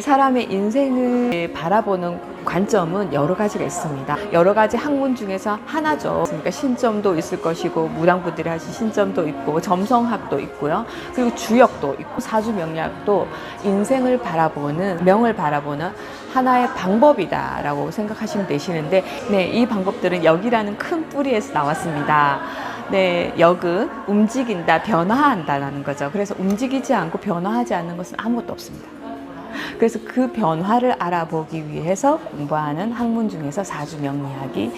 사람의 인생을 바라보는 관점은 여러 가지가 있습니다. 여러 가지 학문 중에서 하나죠. 그러니까 신점도 있을 것이고, 무당분들이 하신 신점도 있고, 점성학도 있고요. 그리고 주역도 있고, 사주명리학도 인생을 바라보는, 명을 바라보는 하나의 방법이다라고 생각하시면 되시는데, 네, 이 방법들은 역이라는 큰 뿌리에서 나왔습니다. 네, 역은 움직인다, 변화한다라는 거죠. 그래서 움직이지 않고 변화하지 않는 것은 아무것도 없습니다. 그래서 그 변화를 알아보기 위해서 공부하는 학문 중에서 사주명리학이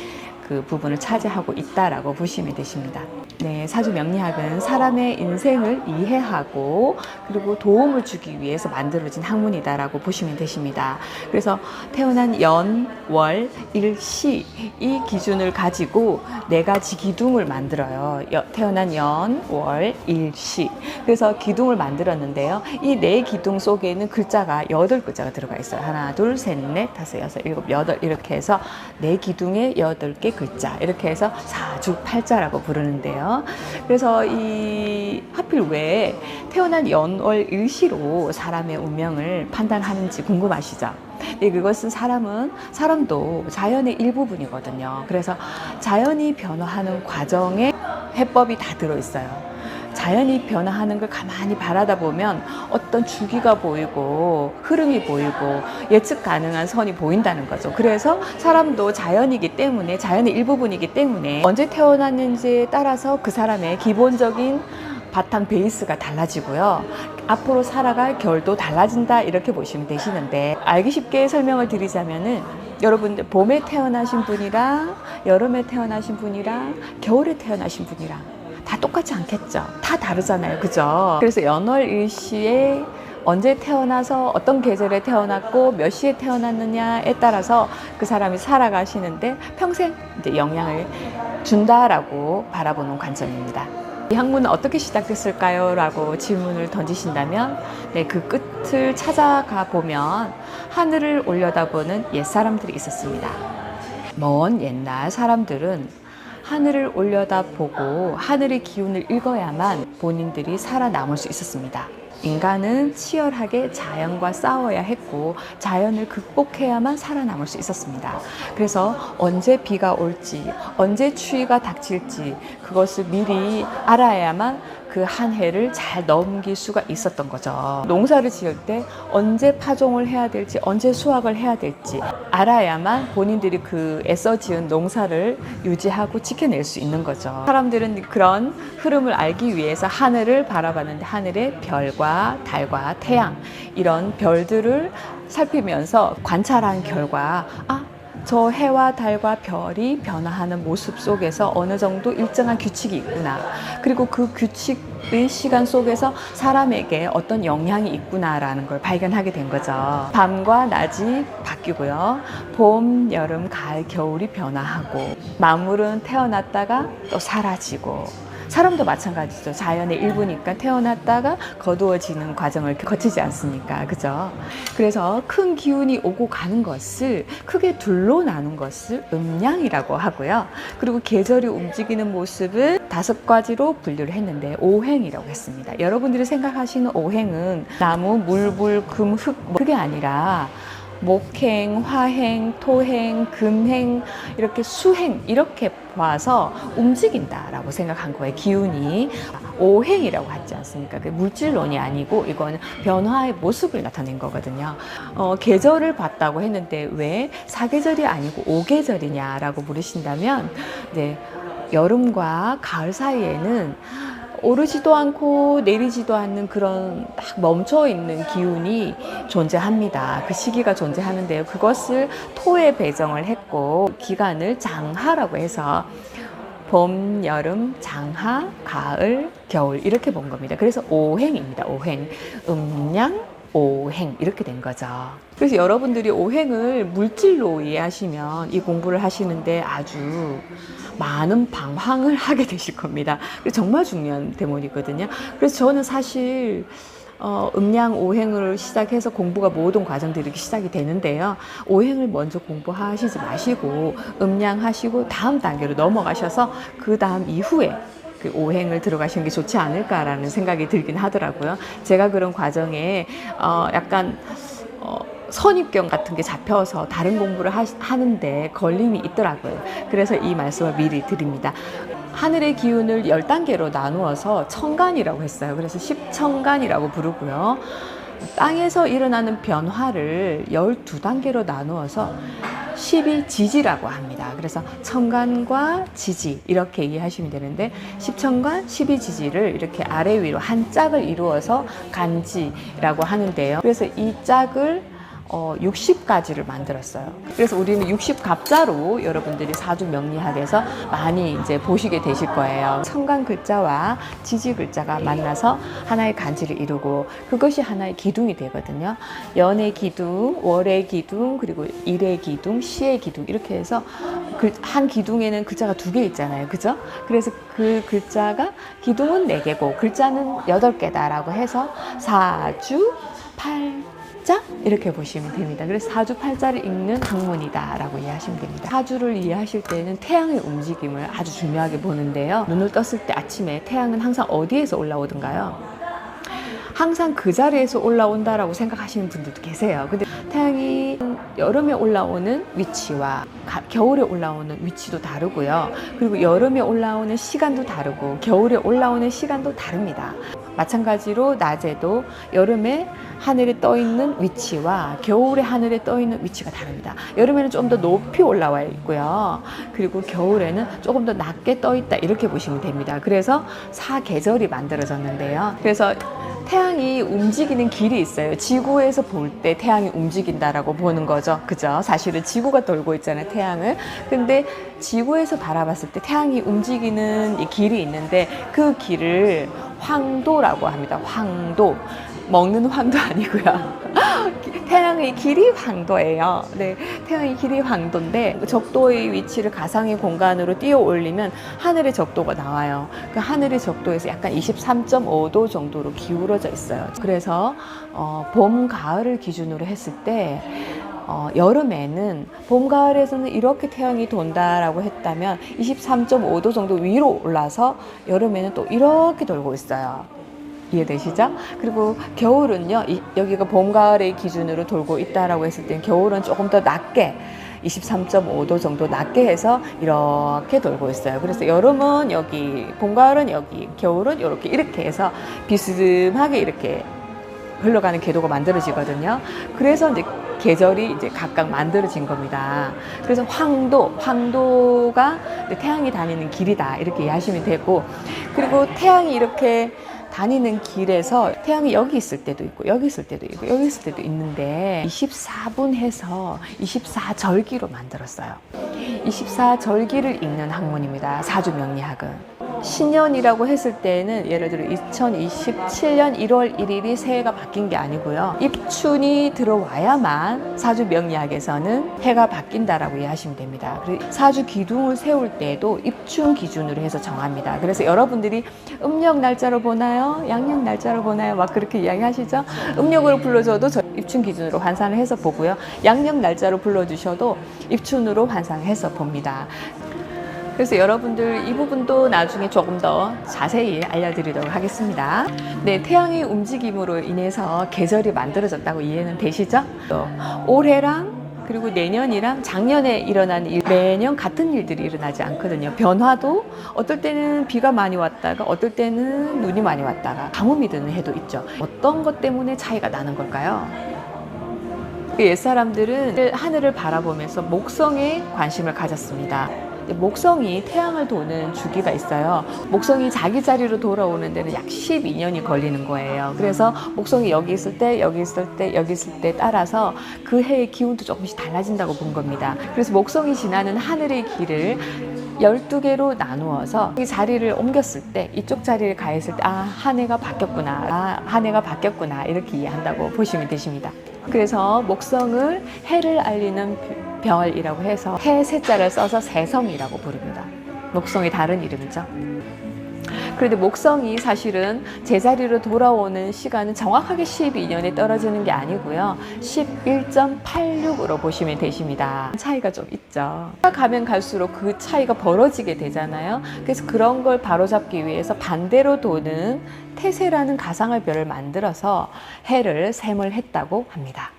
그 부분을 차지하고 있다라고 보시면 되십니다. 네, 사주명리학은 사람의 인생을 이해하고 그리고 도움을 주기 위해서 만들어진 학문이다라고 보시면 되십니다. 그래서 태어난 연, 월, 일, 시 이 기준을 가지고 네 가지 기둥을 만들어요. 태어난 연, 월, 일, 시. 그래서 기둥을 만들었는데요. 이 네 기둥 속에는 글자가 8글자가 들어가 있어요. 하나, 둘, 셋, 넷, 다섯, 여섯, 일곱, 여덟 이렇게 해서 네 기둥에 8개 글자 이렇게 해서 사주팔자라고 부르는데요. 그래서 이 하필 왜 태어난 연월 일시로 사람의 운명을 판단하는지 궁금하시죠? 네, 그것은 사람도 자연의 일부분이거든요. 그래서 자연이 변화하는 과정에 해법이 다 들어있어요. 자연이 변화하는 걸 가만히 바라다 보면 어떤 주기가 보이고 흐름이 보이고 예측 가능한 선이 보인다는 거죠. 그래서 사람도 자연이기 때문에, 자연의 일부분이기 때문에 언제 태어났는지에 따라서 그 사람의 기본적인 바탕 베이스가 달라지고요. 앞으로 살아갈 결도 달라진다 이렇게 보시면 되시는데, 알기 쉽게 설명을 드리자면은 여러분들 봄에 태어나신 분이랑 여름에 태어나신 분이랑 겨울에 태어나신 분이랑 다 똑같지 않겠죠. 다 다르잖아요. 그죠? 그래서 연월일시에 언제 태어나서 어떤 계절에 태어났고 몇 시에 태어났느냐에 따라서 그 사람이 살아가시는데 평생 이제 영향을 준다라고 바라보는 관점입니다. 이 학문은 어떻게 시작됐을까요? 라고 질문을 던지신다면, 네, 그 끝을 찾아가 보면 하늘을 올려다보는 옛사람들이 있었습니다. 먼 옛날 사람들은 하늘을 올려다보고 하늘의 기운을 읽어야만 본인들이 살아남을 수 있었습니다. 인간은 치열하게 자연과 싸워야 했고 자연을 극복해야만 살아남을 수 있었습니다. 그래서 언제 비가 올지, 언제 추위가 닥칠지 그것을 미리 알아야만 그 한 해를 잘 넘길 수가 있었던 거죠. 농사를 지을 때 언제 파종을 해야 될지, 언제 수확을 해야 될지 알아야만 본인들이 그 애써 지은 농사를 유지하고 지켜낼 수 있는 거죠. 사람들은 그런 흐름을 알기 위해서 하늘을 바라봤는데, 하늘의 별과 달과 태양 이런 별들을 살피면서 관찰한 결과, 저 해와 달과 별이 변화하는 모습 속에서 어느 정도 일정한 규칙이 있구나. 그리고 그 규칙의 시간 속에서 사람에게 어떤 영향이 있구나라는 걸 발견하게 된 거죠. 밤과 낮이 바뀌고요. 봄, 여름, 가을, 겨울이 변화하고 만물은 태어났다가 또 사라지고, 사람도 마찬가지죠. 자연의 일부니까 태어났다가 거두어지는 과정을 거치지 않습니까? 그죠? 그래서 큰 기운이 오고 가는 것을, 크게 둘로 나눈 것을 음양이라고 하고요. 그리고 계절이 움직이는 모습을 5가지로 분류를 했는데 오행이라고 했습니다. 여러분들이 생각하시는 오행은 나무, 물, 불, 금, 흙, 그게 아니라 목행, 화행, 토행, 금행, 이렇게 수행 이렇게 봐서 움직인다라고 생각한 거예요. 기운이 오행이라고 하지 않습니까? 물질론이 아니고 이거는 변화의 모습을 나타낸 거거든요. 계절을 봤다고 했는데 왜 사계절이 아니고 5계절이냐라고 물으신다면, 네, 여름과 가을 사이에는 오르지도 않고 내리지도 않는 그런 딱 멈춰 있는 기운이 존재합니다. 그 시기가 존재하는데요. 그것을 토에 배정을 했고 기간을 장하라고 해서 봄, 여름, 장하, 가을, 겨울 이렇게 본 겁니다. 그래서 오행입니다. 오행, 음양, 오행 이렇게 된 거죠. 그래서 여러분들이 오행을 물질로 이해하시면 이 공부를 하시는데 아주 많은 방황을 하게 되실 겁니다. 정말 중요한 대목이거든요. 그래서 저는 사실 음양 오행을 시작해서 공부가 모든 과정들이 시작이 되는데요. 오행을 먼저 공부하시지 마시고 음양 하시고 다음 단계로 넘어가셔서 그 다음 이후에 그 오행을 들어가시는 게 좋지 않을까라는 생각이 들긴 하더라고요. 제가 그런 과정에 약간 선입견 같은 게 잡혀서 다른 공부를 하는데 걸림이 있더라고요. 그래서 이 말씀을 미리 드립니다. 하늘의 기운을 10단계로 나누어서 천간이라고 했어요. 그래서 10천간이라고 부르고요. 땅에서 일어나는 변화를 12단계로 나누어서 12지지라고 합니다. 그래서 천간과 지지 이렇게 이해하시면 되는데 10천간, 12지지를 이렇게 아래 위로 한 짝을 이루어서 간지라고 하는데요. 그래서 이 짝을 60가지를 만들었어요. 그래서 우리는 60갑자로 여러분들이 사주 명리학에서 많이 이제 보시게 되실 거예요. 천간 글자와 지지 글자가 만나서 하나의 간지를 이루고 그것이 하나의 기둥이 되거든요. 연의 기둥, 월의 기둥, 그리고 일의 기둥, 시의 기둥 이렇게 해서 한 기둥에는 글자가 2개 있잖아요. 그죠? 그래서 그 글자가 기둥은 4개고 글자는 8개다라고 해서 사주, 팔자 이렇게 보시면 됩니다. 그래서 사주팔자를 읽는 학문이다 라고 이해하시면 됩니다. 사주를 이해하실 때는 태양의 움직임을 아주 중요하게 보는데요. 눈을 떴을 때 아침에 태양은 항상 어디에서 올라오던가요? 항상 그 자리에서 올라온다라고 생각하시는 분들도 계세요. 근데 태양이 여름에 올라오는 위치와 겨울에 올라오는 위치도 다르고요. 그리고 여름에 올라오는 시간도 다르고 겨울에 올라오는 시간도 다릅니다. 마찬가지로 낮에도 여름에 하늘에 떠 있는 위치와 겨울에 하늘에 떠 있는 위치가 다릅니다. 여름에는 좀 더 높이 올라와 있고요. 그리고 겨울에는 조금 더 낮게 떠 있다 이렇게 보시면 됩니다. 그래서 사계절이 만들어졌는데요. 그래서 태양이 움직이는 길이 있어요. 지구에서 볼 때 태양이 움직인다라고 보는 거죠. 그죠? 사실은 지구가 돌고 있잖아요, 태양을. 근데 지구에서 바라봤을 때 태양이 움직이는 이 길이 있는데 그 길을 황도라고 합니다. 황도. 먹는 황도 아니고요. 태양의 길이 황도예요. 네, 태양의 길이 황도인데 적도의 위치를 가상의 공간으로 띄어 올리면 하늘의 적도가 나와요. 그 하늘의 적도에서 약간 23.5도 정도로 기울어져 있어요. 그래서 봄, 가을을 기준으로 했을 때 여름에는 봄, 가을에서는 이렇게 태양이 돈다라고 했다면 23.5도 정도 위로 올라서 여름에는 또 이렇게 돌고 있어요. 이해되시죠? 그리고 겨울은요, 여기가 봄, 가을의 기준으로 돌고 있다라고 했을 때 겨울은 조금 더 낮게 23.5도 정도 낮게 해서 이렇게 돌고 있어요. 그래서 여름은 여기, 봄, 가을은 여기, 겨울은 이렇게 해서 비스듬하게 이렇게 흘러가는 궤도가 만들어지거든요. 그래서 이제 계절이 이제 각각 만들어진 겁니다. 그래서 황도가 태양이 다니는 길이다 이렇게 이해하시면 되고, 그리고 태양이 이렇게 다니는 길에서 태양이 여기 있을 때도 있고 여기 있을 때도 있고 여기 있을 때도 있는데 24분 해서 24절기로 만들었어요. 24절기를 읽는 학문입니다. 사주명리학은. 신년이라고 했을 때는 예를 들어 2027년 1월 1일이 새해가 바뀐 게 아니고요. 입춘이 들어와야만 사주명리학에서는 해가 바뀐다라고 이해하시면 됩니다. 그리고 사주 기둥을 세울 때도 입춘 기준으로 해서 정합니다. 그래서 여러분들이 음력 날짜로 보나요? 양력 날짜로 보나요? 막 그렇게 이야기하시죠? 음력으로 불러줘도 저 입춘 기준으로 환산을 해서 보고요. 양력 날짜로 불러주셔도 입춘으로 환산해서 봅니다. 그래서 여러분들 이 부분도 나중에 조금 더 자세히 알려드리도록 하겠습니다. 네, 태양의 움직임으로 인해서 계절이 만들어졌다고 이해는 되시죠? 또 올해랑 그리고 내년이랑 작년에 일어난 일, 매년 같은 일들이 일어나지 않거든요. 변화도 어떨 때는 비가 많이 왔다가 어떨 때는 눈이 많이 왔다가 가뭄이 드는 해도 있죠. 어떤 것 때문에 차이가 나는 걸까요? 옛사람들은 하늘을 바라보면서 목성에 관심을 가졌습니다. 목성이 태양을 도는 주기가 있어요. 목성이 자기 자리로 돌아오는 데는 약 12년이 걸리는 거예요. 그래서 목성이 여기 있을 때, 여기 있을 때, 여기 있을 때 따라서 그 해의 기운도 조금씩 달라진다고 본 겁니다. 그래서 목성이 지나는 하늘의 길을 12개로 나누어서 이 자리를 옮겼을 때, 이쪽 자리를 가 있을 때, 한 해가 바뀌었구나, 한 해가 바뀌었구나 이렇게 이해한다고 보시면 되십니다. 그래서 목성을 해를 알리는 별이라고 해서 해 세자를 써서 세성이라고 부릅니다. 목성이 다른 이름이죠. 그런데 목성이 사실은 제자리로 돌아오는 시간은 정확하게 12년에 떨어지는 게 아니고요. 11.86으로 보시면 되십니다. 차이가 좀 있죠. 가면 갈수록 그 차이가 벌어지게 되잖아요. 그래서 그런 걸 바로잡기 위해서 반대로 도는 태세라는 가상의 별을 만들어서 해를 셈을 했다고 합니다.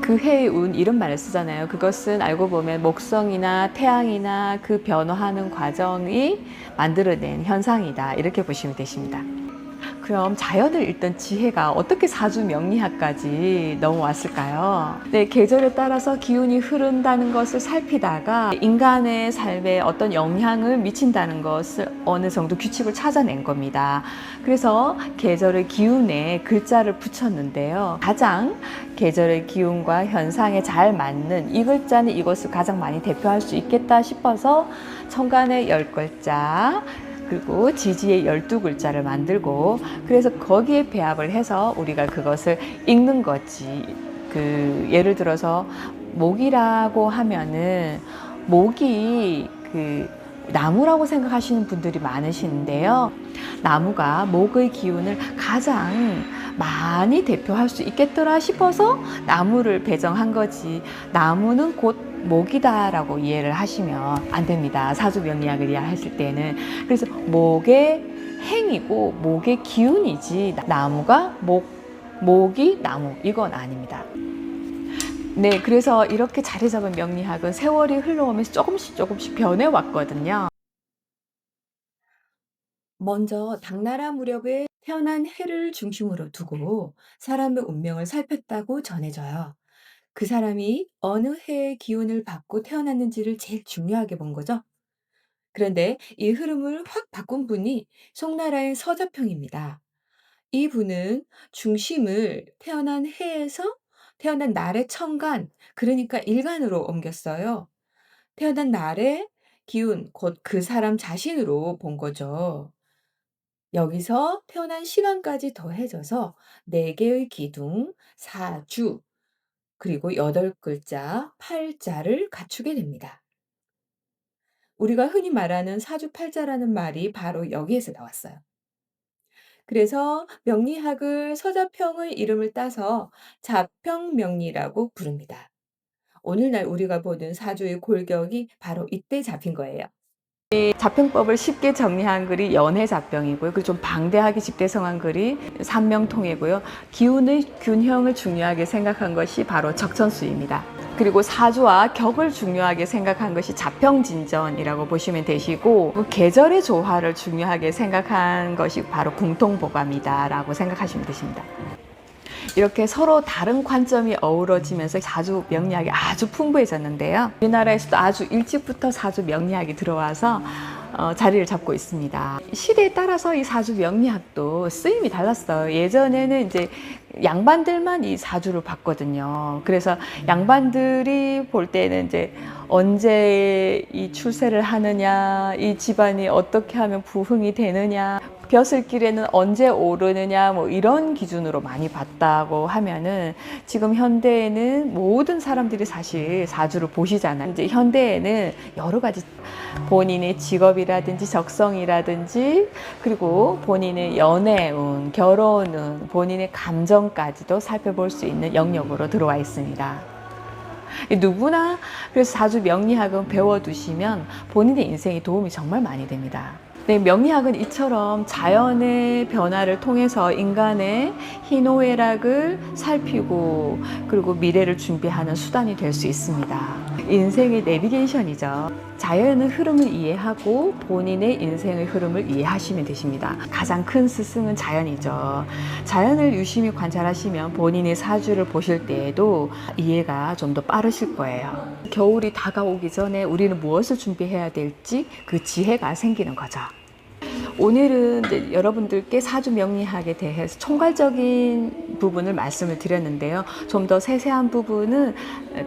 그 해의 운 이런 말을 쓰잖아요. 그것은 알고 보면 목성이나 태양이나 그 변화하는 과정이 만들어낸 현상이다. 이렇게 보시면 되십니다. 그럼 자연을 읽던 지혜가 어떻게 사주 명리학까지 넘어왔을까요? 네, 계절에 따라서 기운이 흐른다는 것을 살피다가 인간의 삶에 어떤 영향을 미친다는 것을 어느 정도 규칙을 찾아낸 겁니다. 그래서 계절의 기운에 글자를 붙였는데요. 가장 계절의 기운과 현상에 잘 맞는 이 글자는 이것을 가장 많이 대표할 수 있겠다 싶어서 천간의 10글자, 그리고 지지의 12글자를 만들고, 그래서 거기에 배합을 해서 우리가 그것을 읽는 거지. 예를 들어서 목이라고 하면은 목이 나무라고 생각하시는 분들이 많으시는데요. 나무가 목의 기운을 가장 많이 대표할 수 있겠더라 싶어서 나무를 배정한 거지, 나무는 곧 목이다라고 이해를 하시면 안 됩니다. 사주 명리학을 이해하실 때는. 그래서 목의 행이고 목의 기운이지 나무가 목이 나무 이건 아닙니다. 네, 그래서 이렇게 자리 잡은 명리학은 세월이 흘러오면서 조금씩 변해왔거든요. 먼저 당나라 무렵에 태어난 해를 중심으로 두고 사람의 운명을 살폈다고 전해져요. 그 사람이 어느 해의 기운을 받고 태어났는지를 제일 중요하게 본 거죠. 그런데 이 흐름을 확 바꾼 분이 송나라의 서자평입니다. 이 분은 중심을 태어난 해에서 태어난 날의 천간, 그러니까 일간으로 옮겼어요. 태어난 날의 기운, 곧 그 사람 자신으로 본 거죠. 여기서 태어난 시간까지 더해져서 4개의 기둥, 사주, 그리고 8글자, 팔자를 갖추게 됩니다. 우리가 흔히 말하는 사주팔자라는 말이 바로 여기에서 나왔어요. 그래서 명리학을 서자평의 이름을 따서 자평명리라고 부릅니다. 오늘날 우리가 보는 사주의 골격이 바로 이때 잡힌 거예요. 자평법을 쉽게 정리한 글이 연해자평이고요. 그리고 좀 방대하게 집대성한 글이 삼명통이고요. 기운의 균형을 중요하게 생각한 것이 바로 적천수입니다. 그리고 사주와 격을 중요하게 생각한 것이 자평진전이라고 보시면 되시고, 계절의 조화를 중요하게 생각한 것이 바로 궁통보감이다라고 생각하시면 되십니다. 이렇게 서로 다른 관점이 어우러지면서 사주 명리학이 아주 풍부해졌는데요. 우리나라에서도 아주 일찍부터 사주 명리학이 들어와서 자리를 잡고 있습니다. 시대에 따라서 이 사주 명리학도 쓰임이 달랐어요. 예전에는 이제 양반들만 이 사주를 봤거든요. 그래서 양반들이 볼 때는 이제 언제 이 출세를 하느냐, 이 집안이 어떻게 하면 부흥이 되느냐, 벼슬길에는 언제 오르느냐, 뭐 이런 기준으로 많이 봤다고 하면은, 지금 현대에는 모든 사람들이 사실 사주를 보시잖아요. 이제 현대에는 여러 가지 본인의 직업이라든지 적성이라든지, 그리고 본인의 연애운, 결혼운, 본인의 감정까지도 살펴볼 수 있는 영역으로 들어와 있습니다. 누구나 그래서 사주 명리학은 배워두시면 본인의 인생에 도움이 정말 많이 됩니다. 네, 명리학은 이처럼 자연의 변화를 통해서 인간의 희노애락을 살피고, 그리고 미래를 준비하는 수단이 될 수 있습니다. 인생의 내비게이션이죠. 자연의 흐름을 이해하고 본인의 인생의 흐름을 이해하시면 되십니다. 가장 큰 스승은 자연이죠. 자연을 유심히 관찰하시면 본인의 사주를 보실 때에도 이해가 좀 더 빠르실 거예요. 겨울이 다가오기 전에 우리는 무엇을 준비해야 될지 그 지혜가 생기는 거죠. 오늘은 이제 여러분들께 사주 명리학에 대해서 총괄적인 부분을 말씀을 드렸는데요. 좀 더 세세한 부분은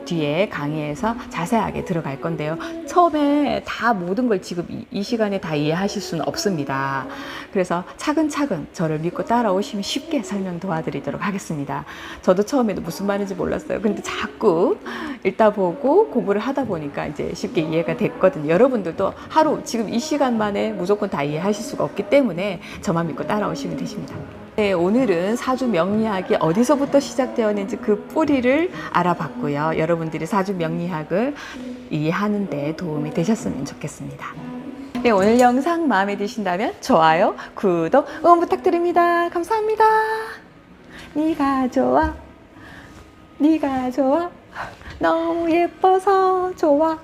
뒤에 강의에서 자세하게 들어갈 건데요. 처음에 다 모든 걸 지금 이 시간에 다 이해하실 수는 없습니다. 그래서 차근차근 저를 믿고 따라오시면 쉽게 설명 도와드리도록 하겠습니다. 저도 처음에도 무슨 말인지 몰랐어요. 근데 자꾸 읽다 보고 공부를 하다 보니까 이제 쉽게 이해가 됐거든요. 여러분들도 하루 지금 이 시간 만에 무조건 다 이해하실 수가 없기 때문에 저만 믿고 따라오시면 되십니다. 네, 오늘은 사주 명리학이 어디서부터 시작되었는지 그 뿌리를 알아봤고요. 여러분들이 사주 명리학을 이해하는 데 도움이 되셨으면 좋겠습니다. 네, 오늘 영상 마음에 드신다면 좋아요, 구독, 응원 부탁드립니다. 감사합니다. 네가 좋아. 네가 좋아 너무 예뻐서 좋아